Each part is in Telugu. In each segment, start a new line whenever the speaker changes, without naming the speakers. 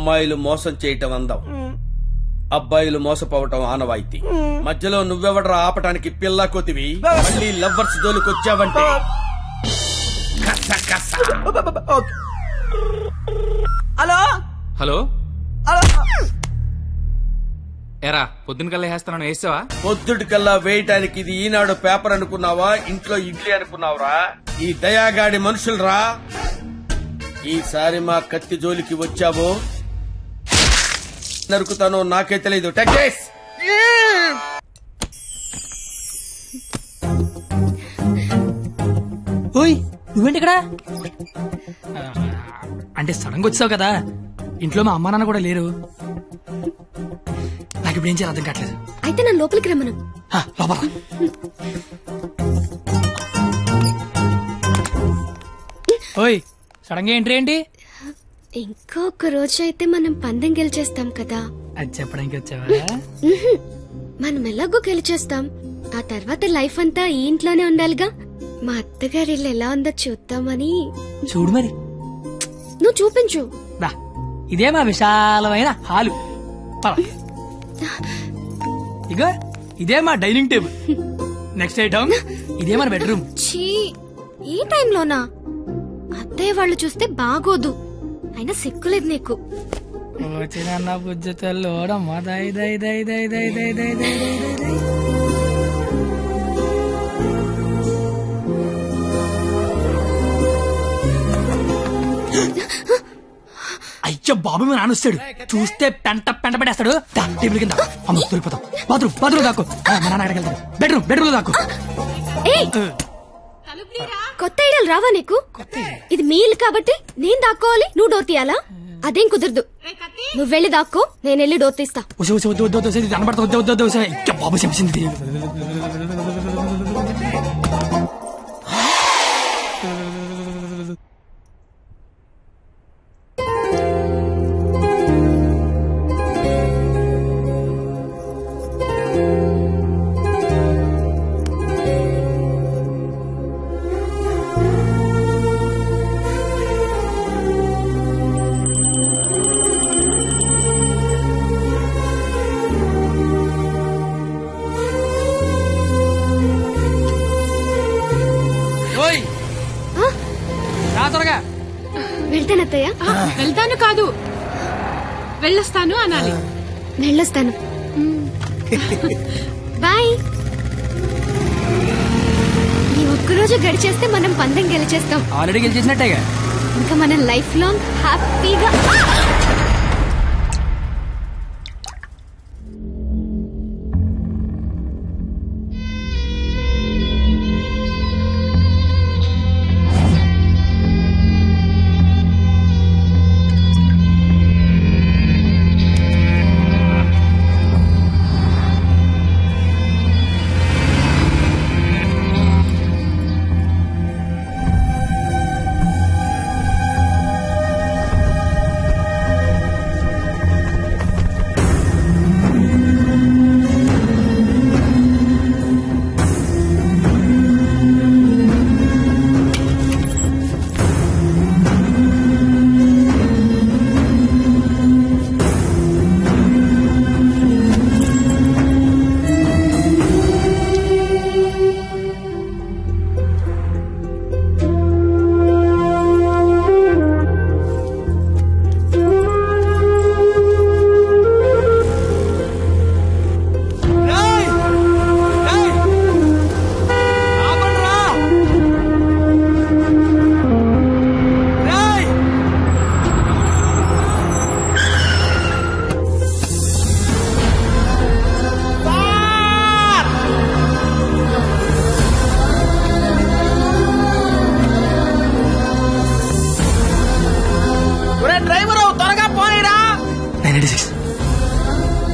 అమ్మాయిలు మోసం చేయటం అందం, అబ్బాయిలు మోసపోవటం ఆనవాయితీ. మధ్యలో నువ్వెవడరా ఆపటానికి పిల్ల కొతివి? మళ్ళీ లవ్వర్స్ దోలుకొచ్చావంటే
హలో
హలో ఎరా పొద్దున కల్లా వేస్తాను వేసావా?
పొద్దుటి కల్లా వేయటానికి ఇది ఈనాడు పేపర్ అనుకున్నావా, ఇంట్లో ఇడ్లీ అనుకున్నావురా? ఈ దయాగాడి మనుషులరా. ఈసారి మా కత్తి జోలికి వచ్చావో నరుకుతానో నాకే తెలీదు. టెక్స్
నువ్వేంటి ఇక్కడ? అంటే సడన్ గా వచ్చావు కదా, ఇంట్లో మా అమ్మా నాన్న కూడా లేరు. నాకు ఇప్పుడు ఏం చేయాలి అర్థం కావట్లేదు.
అయితే నన్ను లోపలికి రమ్మను.
లోపల ఓయ్ సడన్ గా ఎంట్రీ ఏంటి?
ఇంకొక రోజు అయితే మనం పందెం గెలిచేస్తాం కదా.
అది చెప్పడానికి వచ్చావా?
మనం ఎలాగో గెలిచేస్తాం, ఆ తర్వాత లైఫ్ అంతా ఈ ఇంట్లోనే ఉండాలిగా. మా అత్తగారి ఇల్లు ఎలా ఉందో చూద్దామని.
చూడు మరి.
నువ్వు చూపించు.
ఇదే మా విశాలమైన హాలు. ఇగో ఇదే మా డైనింగ్ టేబుల్. నెక్స్ట్ ఐటమ్ ఇదే మన బెడ్రూమ్.
ఛీ, ఈ టైంలోనా? అత్తయ్య వాళ్ళు చూస్తే బాగోదు. అయినా సిగ్గులేదు నీకు.
వచ్చిన బుజ్జతల్లోడమ్మా దై దై దై దై దై దై దై దై దై. అయ్యో బాబు మీ నాన్న వస్తాడు, చూస్తే పెంట పెట్టేస్తాడు. టేబుల్ కింద అమ్మ దొరికిపోతాం. బాత్రూమ్ దాకు. మా నాన్న అక్కడికి వెళ్తాడు. బెడ్రూమ్ దాకు.
కొత్త ఐడియాలు రావా నీకు? ఇది మీ ఇల్లు కాబట్టి నేను దాక్కోవాలి, నువ్వు డోర్ తీయాలా? అదేం కుదరదు. నువ్వు వెళ్ళి దాక్కో, నేను వెళ్ళి డోర్ తీస్తా.
బాబు చెప్పింది.
వెళ్తానత్తయ్య.
వెళ్తాను కాదు, వెళ్ళొస్తాను అనాలి.
వెళ్ళొస్తాను. బాయ్. ఈ ఒక్కరోజు గడిచేస్తే మనం పందెం గెలిచేస్తాం.
ఆల్రెడీ గెలిచేసినట్టేగా.
ఇంకా మనం లైఫ్ లాంగ్ హ్యాపీగా.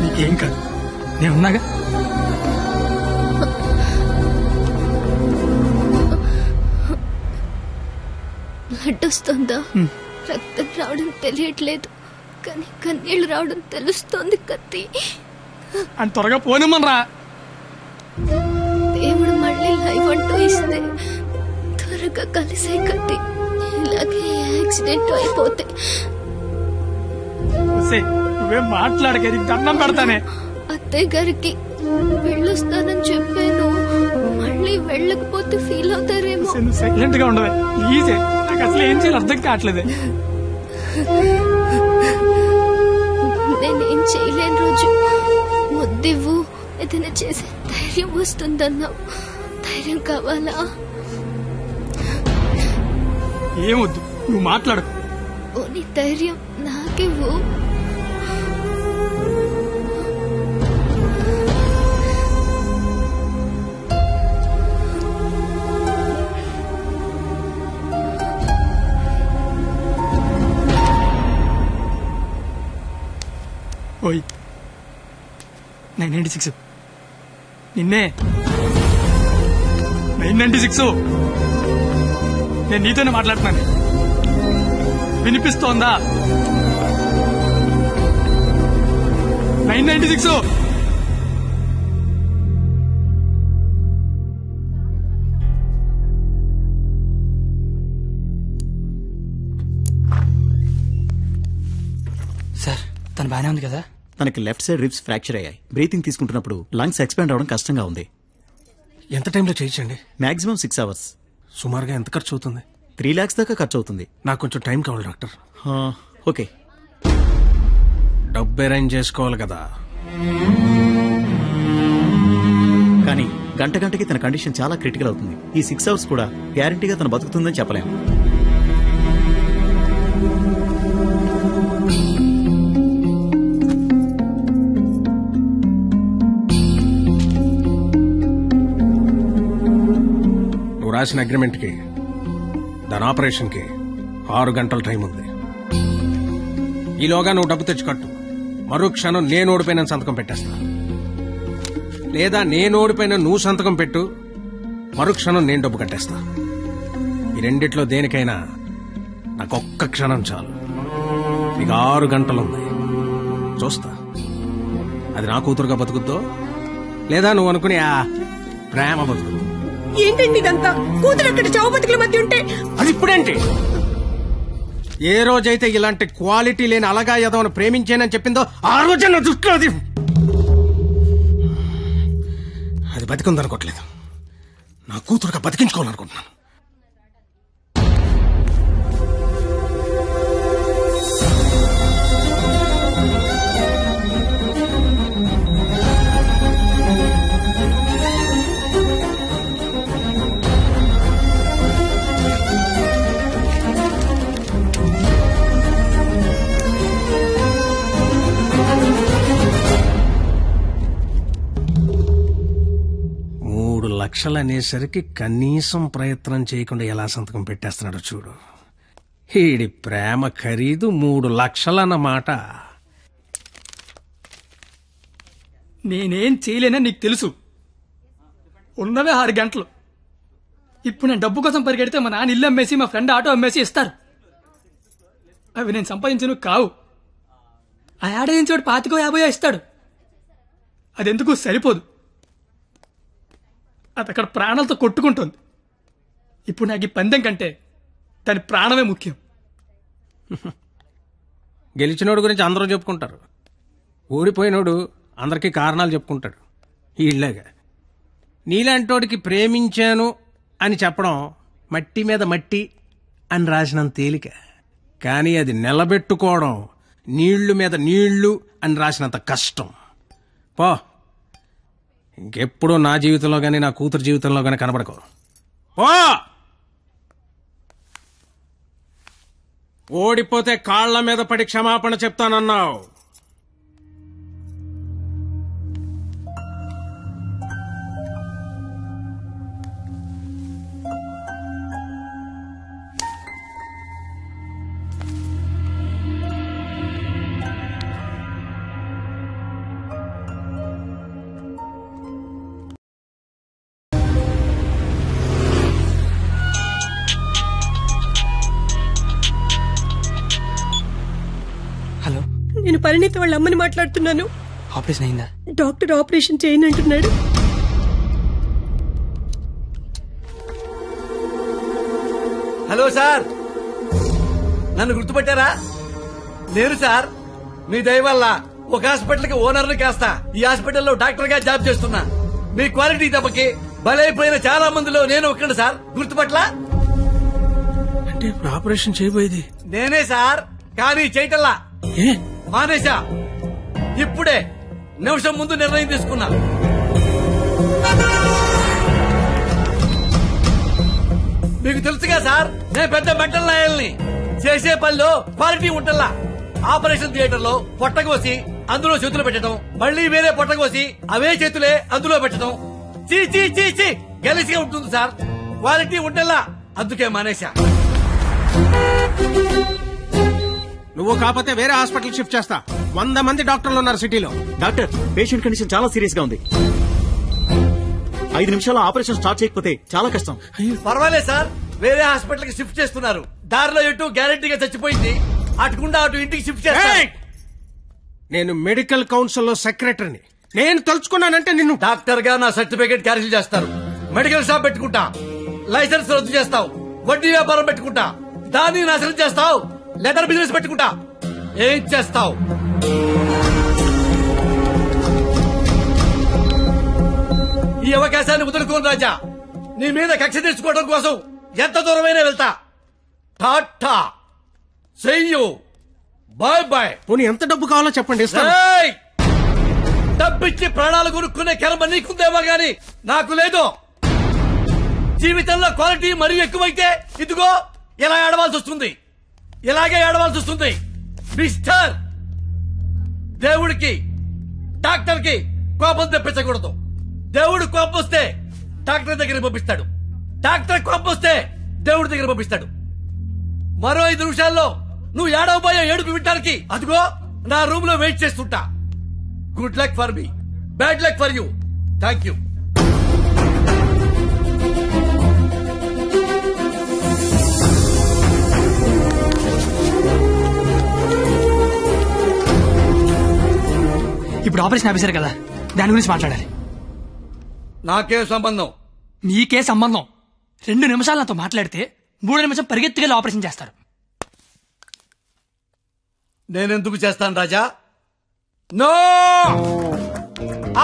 నీకేం కాదు, నేనున్నాగా. బ్లడ్ వస్తుందా? రక్తం రావడం తెలియట్లేదు, కానీ కన్నీళ్లు రావడం తెలుస్తోంది. కత్తి
అని త్వరగా పోనిమ్మనరా.
దేవుడు మళ్ళీ లైఫ్ అంటూ ఇస్తే త్వరగా కలిసే కత్తి. ఇలాగే యాక్సిడెంట్ అయిపోతే
నువ్వేం మాట్లాడక దండం పెడతానే.
అత్తయ్య గారికి వెళ్ళొస్తానని చెప్పాను, మళ్ళీ వెళ్ళకపోతే ఫీల్ అవుతారేమో.
సైలెంట్ గా ఉండవే ప్లీజ్. నాకు అసలు ఏం చేయాలి అర్థం కావట్లేదే.
నేనేం చేయలేని రోజు ముద్దివ్వు, ఏదైనా చేసే ధైర్యం వస్తుందన్నావు. ధైర్యం కావాలా?
ఏమొద్దు, నువ్వు మాట్లాడు.
ఓని ధైర్యం నాకివ్వు.
ఓయ్ 996 నిన్నే. 996 నేను నీతోనే మాట్లాడుతున్నాను. వినిపిస్తోందా? 996 సార్ తను బానే ఉంది కదా?
తనకి లెఫ్ట్ సైడ్ రిబ్స్ ఫ్రాక్చర్ అయ్యాయి. బ్రీతింగ్ తీసుకుంటున్నప్పుడు లంగ్స్ ఎక్స్పాండ్ అవడం కష్టంగా ఉంది.
ఎంత టైంలో చేయించండి?
Maximum 6 hours.
సుమారుగా ఎంత ఖర్చు అవుతుంది?
3 lakhs దాకా ఖర్చు అవుతుంది.
నాకు కొంచెం టైం కావాలి డాక్టర్.
ఓకే,
డబ్బు అరేంజ్ చేసుకోవాలి కదా.
కానీ గంటకి తన కండిషన్ చాలా క్రిటికల్ అవుతుంది. ఈ 6 hours కూడా గ్యారంటీగా తను బతుకుతుందని చెప్పలేము.
రాసిన అగ్రిమెంట్ కి దాని ఆపరేషన్ కి 6 గంటల టైం ఉంది. ఈలోగా నువ్వు డబ్బు తెచ్చి కట్టు. మరో క్షణం నేను ఓడిపోయిన సంతకం పెట్టేస్తా. లేదా నేను ఓడిపోయిన నువ్వు సంతకం పెట్టు, మరో క్షణం నేను డబ్బు కట్టేస్తా. ఈ రెండిట్లో దేనికైనా నాకు ఒక్క క్షణం చాలు. నీకు 6 గంటలుంది. చూస్తా అది నా కూతురుగా బతుకుద్దో లేదా నువ్వు అనుకుని ఆ ప్రేమ బతుకు.
ఏంటండి ఇదంతా? కూతురు అక్కడ చావు బతుకుల మధ్య ఉంటే
అది ఇప్పుడేంటి? ఏ రోజైతే ఇలాంటి క్వాలిటీ లేని అలగా యదవను ప్రేమించానని చెప్పిందో ఆ రోజే నా దృష్టిలో అది బతికుందనుకోవట్లేదు. నా కూతురుగా బతికించుకోవాలనుకుంటున్నాను. లక్షలు అనేసరికి కనీసం ప్రయత్నం చేయకుండా ఎలా సంతకం పెట్టేస్తున్నాడో చూడు. ఈడి ప్రేమ ఖరీదు 3 లక్షలన్నమాట.
నేనేం చేయలేనని నీకు తెలుసు. ఉన్నవే 6 గంటలు. ఇప్పుడు నేను డబ్బు కోసం పరిగెడితే మా నాన్న ఇల్లు అమ్మేసి మా ఫ్రెండ్ ఆటో అమ్మేసి ఇస్తారు. అవి నేను సంపాదించను కావు. ఆ ఏడాదించోడు 25-50 ఇస్తాడు. అదెందుకు సరిపోదు. అది అక్కడ ప్రాణాలతో కొట్టుకుంటుంది. ఇప్పుడు నాకు ఈ పందెం కంటే దాని ప్రాణమే ముఖ్యం.
గెలిచినోడు గురించి అందరూ చెప్పుకుంటారు, ఓడిపోయినోడు అందరికీ కారణాలు చెప్పుకుంటాడు. ఇళ్ళగా నీలాంటోడికి ప్రేమించాను అని చెప్పడం మట్టి మీద మట్టి అని రాసినంత తేలిక. కానీ అది నిలబెట్టుకోవడం నీళ్లు మీద నీళ్లు అని రాసినంత కష్టం. పో, ఇంకెప్పుడు నా జీవితంలో కానీ నా కూతురు జీవితంలో కానీ కనబడకో. పో, ఓడిపోతే కాళ్ల మీద పడి క్షమాపణ చెప్తానన్నావు.
హలో,
నేను పరిణీత వాళ్ళ అమ్మని మాట్లాడుతున్నాను.
ఆపరేషన్ అయిందా?
డాక్టర్ ఆపరేషన్ చేయను అంటున్నాడు.
హలో సార్, నన్ను గుర్తుపట్టారా? లేరు సార్,
మీ దయ వల్ల ఒక హాస్పిటల్ కి ఓనర్ ని కాస్త ఈ హాస్పిటల్లో డాక్టర్ గా జాబ్ చేస్తున్నా. మీ క్వాలిటీ దెబ్బకి బలైపోయిన చాలా మందిలో నేను ఒక్కడు సార్. గుర్తుపట్ల
అంటే ఇప్పుడు ఆపరేషన్ చేయబోయేది
నేనే సార్. కానీ చేయటల్లా
ఏ
మానేశా. ఇప్పుడే నిమిషం ముందు నిర్ణయం తీసుకున్నా. మీకు తెలుసుగా సార్, నేను పెద్ద మెంటల్ నాయల్ని. చేసే పనిలో క్వాలిటీ ఉంటల్లా. ఆపరేషన్ థియేటర్ లో పొట్టకోసి అందులో చేతులు పెట్టడం, మళ్ళీ వేరే పొట్టకోసి అవే చేతులే అందులో పెట్టడం చీ చీ చీ చీ గలీజ్గా ఉంటుంది సార్. క్వాలిటీ ఉంటల్లా. అందుకే మానేశా.
నువ్వు కాకపోతే వేరే హాస్పిటల్ షిఫ్ట్ చేస్తా. 100 మంది డాక్టర్లు ఉన్నారు సిటీలో.
డాక్టర్, పేషెంట్ కండిషన్ చాలా సీరియస్ గా ఉంది. 5 నిమిషాల్లో ఆపరేషన్ స్టార్ట్ చేయకపోతే చాలా కష్టం.
పర్వాలేదు సార్, వేరే హాస్పిటల్ కి షిఫ్ట్ చేస్తున్నారు. దారిలో ఎటు గ్యారెంటీగా చచ్చిపోయింది. అటుకుండా అటు ఇంటికి షిఫ్ట్ చేస్తా.
నేను మెడికల్ కౌన్సిల్ లో సెక్రటరీని. నేను తలుచుకున్నానంటే నిన్ను
డాక్టర్ గా నా సర్టిఫికేట్ క్యాన్సిల్ చేస్తారు. మెడికల్ షాప్ పెట్టుకుంటా. లైసెన్స్ రద్దు చేస్తావు. వడ్డీ వ్యాపారం పెట్టుకుంటా. దాన్ని నాశనం చేస్తావు. లెదర్ బిజినెస్ పెట్టుకుంటా. ఏం చేస్తావు? ఈ అవకాశాన్ని వదులుకోను రాజా. నీ మీద కక్ష తెచ్చుకోవడం కోసం ఎంత దూరమైనా వెళ్తా. టాటా, చెయ్యు, బాయ్ బాయ్.
పోనీ ఎంత డబ్బు కావాలో చెప్పండి, ఇస్తాను.
ఏయ్! డబ్బిచ్చి ప్రాణాలు కొనుక్కునే కర్మ నీకుందేమో గాని నాకు లేదు. జీవితంలో క్వాలిటీ మరీ ఎక్కువైతే ఇదిగో ఇలా ఏడవాల్సి వస్తుంది. ఇలాగే ఏడవాల్సి వస్తుంది. మిస్టర్, దేవుడికి డాక్టర్ కి కోపం తెప్పించకూడదు. దేవుడు కోపం వస్తే డాక్టర్ దగ్గర పంపిస్తాడు. డాక్టర్ కోపం వస్తే దేవుడి దగ్గర పంపిస్తాడు. మరో 5 నిమిషాల్లో నువ్వు ఏడవబోయే ఏడుపు వినడానికి అదిగో నా రూమ్ లో వెయిట్ చేస్తుంటా. Good luck for me, bad luck for you. Thank you.
ఇప్పుడు ఆపరేషన్ ఆఫీసర్ కదా, దాని గురించి మాట్లాడాలి.
నాకే సంబంధం.
నీకే సంబంధం. 2 నిమిషాలు నాతో మాట్లాడితే 3 నిమిషం పరిగెత్తుకెళ్ళి ఆపరేషన్ చేస్తారు.
నేనెందుకు చేస్తాను రాజా? నో,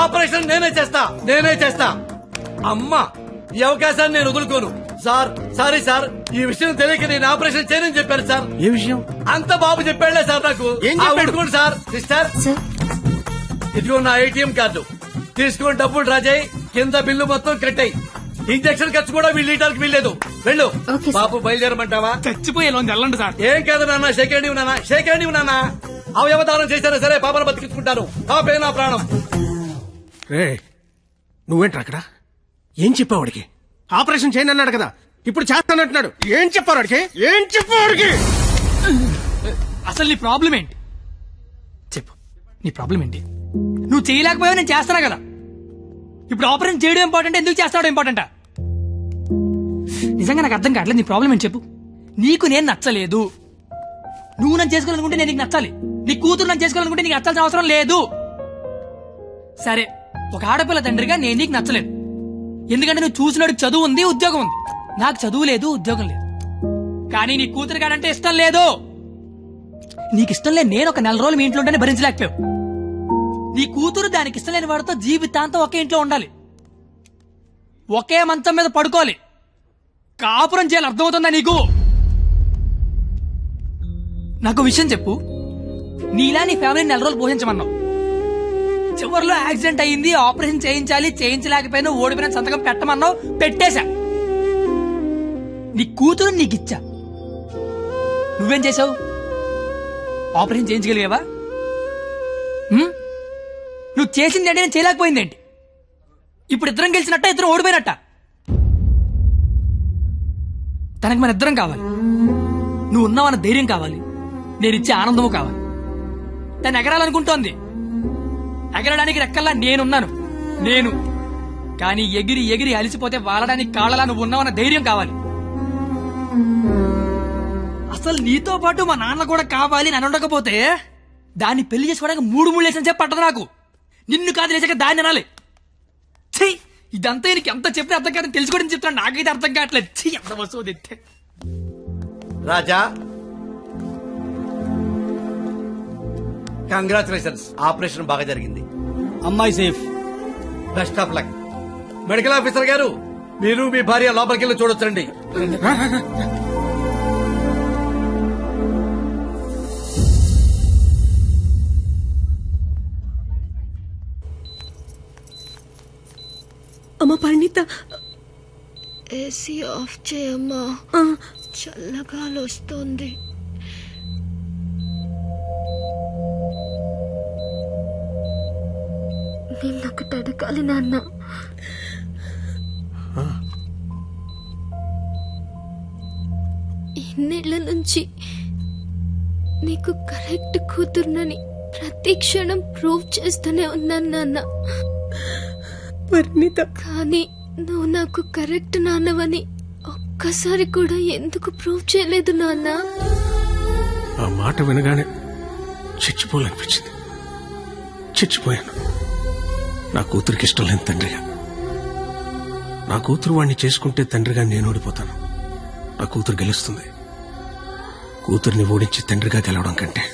ఆపరేషన్ నేనే చేస్తా. అమ్మా, ఈ అవకాశాన్ని నేను వదులుకోను. సార్, సారీ సార్, ఈ విషయం తెలియక నేను ఆపరేషన్ చేయనని చెప్పాను సార్.
ఏ విషయం?
అంత బాబు చెప్పాడులే సార్ నాకు.
ఏం చెప్పాడు?
సార్. సిస్టర్, ఇదిగో నా ATM కార్డు తీసుకుని డబ్బులు రాజాయి. కింద బిల్లు మొత్తం కట్టాయి. ఇంజక్షన్ ఖర్చు కూడా వీళ్ళు ఇవ్వడానికి వీల్లేదు. వెళ్ళు. బాబు బయలుదేరమంటావా?
చచ్చిపోయే వెళ్ళండి సార్.
ఏం కాదు నాన్న, షేక్ హ్యాండ్ ఇవ్వు నాన్న. అవయవదానం చేశారా సరే, పాపను బతికించుకుంటాను. పాపే నా ప్రాణం.
రే, నువ్వేంట్రా అక్కడ? ఏం చెప్పావు వాడికి? ఆపరేషన్ చేయను అన్నాడు కదా, ఇప్పుడు చేస్తానంటున్నాడు. ఏం చెప్పారు వాడికి?
అసలు నీ ప్రాబ్లం ఏంటి చెప్పు. నీ ప్రాబ్లం ఏంటి? నువ్వు చేయలేకపోయావు, నేను చేస్తానా కదా. ఇప్పుడు ఆపరేషన్ చేయడం ఇంపార్టెంట్, ఎందుకు చేస్తాడు ఇంపార్టెంటా? నిజంగా నాకు అర్థం కావట్లేదు. నీ ప్రాబ్లం ఏంటి చెప్పు. నీకు నేను నచ్చలేదు. నువ్వు నన్ను చేసుకోవాలనుకుంటే నేను నీకు నచ్చాలి. నీ కూతురు నన్ను చేసుకోవాలనుకుంటే నీకు నచ్చాల్సిన అవసరం లేదు. సరే, ఒక ఆడపిల్ల తండ్రిగా నేను నీకు నచ్చలేదు. ఎందుకంటే నువ్వు చూసినోడికి చదువు ఉంది, ఉద్యోగం ఉంది. నాకు చదువు లేదు, ఉద్యోగం లేదు. కానీ నీ కూతురు కాడంటే ఇష్టం లేదు. నీకు ఇష్టం లేదు. నేను ఒక 4 రోజులు మీ ఇంట్లో ఉంటేనే భరించలేకపోయావు. నీ కూతురు దానికి ఇష్టం లేని వాడితో జీవితాంతం ఒకే ఇంట్లో ఉండాలి, ఒకే మంచం మీద పడుకోవాలి, కాపురం చేయాలి. అర్థమవుతుందా నీకు? నాకు విషయం చెప్పు. నీలా నీ ఫ్యామిలీని 4 రోజులు పోషించమన్నావు. చివరిలో యాక్సిడెంట్ అయ్యింది, ఆపరేషన్ చేయించాలి, చేయించలేకపోయినా ఓడిపోయిన సంతకం పెట్టమన్నావు, పెట్టేశా. నీ కూతురు నీకిచ్చా. నువ్వేం చేసావు? ఆపరేషన్ చేయించగలిగావా? నువ్వు చేసింది అంటే నేను చేయలేకపోయిందేంటి? ఇప్పుడు ఇద్దరం గెలిచినట్ట, ఇద్దరం ఓడిపోయినట్ట? తనకి మన ఇద్దరం కావాలి. నువ్వు ఉన్నావన్న ధైర్యం కావాలి, నేను ఇచ్చే ఆనందము కావాలి. తను ఎగరాలనుకుంటోంది. ఎగరడానికి రెక్కల్లా నేనున్నాను. కానీ ఎగిరి ఎగిరి అలిసిపోతే వాలడానికి కాళ్ళలా నువ్వు ఉన్నావన్న ధైర్యం కావాలి. అసలు నీతో పాటు మా నాన్న కూడా కావాలి. నన్ను ఉండకపోతే దాన్ని పెళ్లి చేసుకోవడానికి 3 లేసిన చెప్పి పట్టదు నాకు. నిన్ను కాదు లేచాక దాన్ని అనాలి. ఛీ, ఇదంతా నీకు ఎంత చెప్పినా అర్థం కాదని తెలుసుకోవడం చెప్తున్నా. నాకైతే అర్థం కావట్లేదు. ఛీ, ఎంత వస్తువు తెస్తే.
రాజా, కంగ్రాచులేషన్స్, ఆపరేషన్ బాగా జరిగింది.
అమ్మాయి safe.
Best of luck. Medical officer గారు, మీరు మీ భార్య లోపలికి వెళ్ళి చూడొచ్చండి.
అమ్మ పరిణిత,
ఏసీ ఆఫ్ చేయమ్మా, చల్లగాలి వస్తుంది. నిన్నొకటి అడగాలి నాన్న. ఇన్నేళ్ల నుంచి నీకు కరెక్ట్ కూతురునని ప్రతి క్షణం ప్రూవ్ చేస్తూనే ఉన్నాను నాన్న.
పరిణిత,
కానీ నువ్వు నాకు కరెక్ట్ నాన్నవని ఒక్కసారి కూడా ఎందుకు ప్రూవ్ చేయలేదు నాన్న?
ఆ మాట వినగానే చచ్చిపోవాలనిపించింది. చచ్చిపోయాను. నా కూతురికి ఇష్టం లేని తండ్రిగా. నా కూతురు వాడిని చేసుకుంటే తండ్రిగా నేను ఓడిపోతాను. నా కూతురు గెలుస్తుంది. కూతుర్ని ఓడించి తండ్రిగా గెలవడం కంటే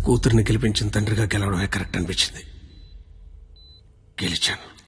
కూతుర్ని గెలిపించిన తండ్రిగా గెలవడమే కరెక్ట్ అనిపించింది. గెలిచాను.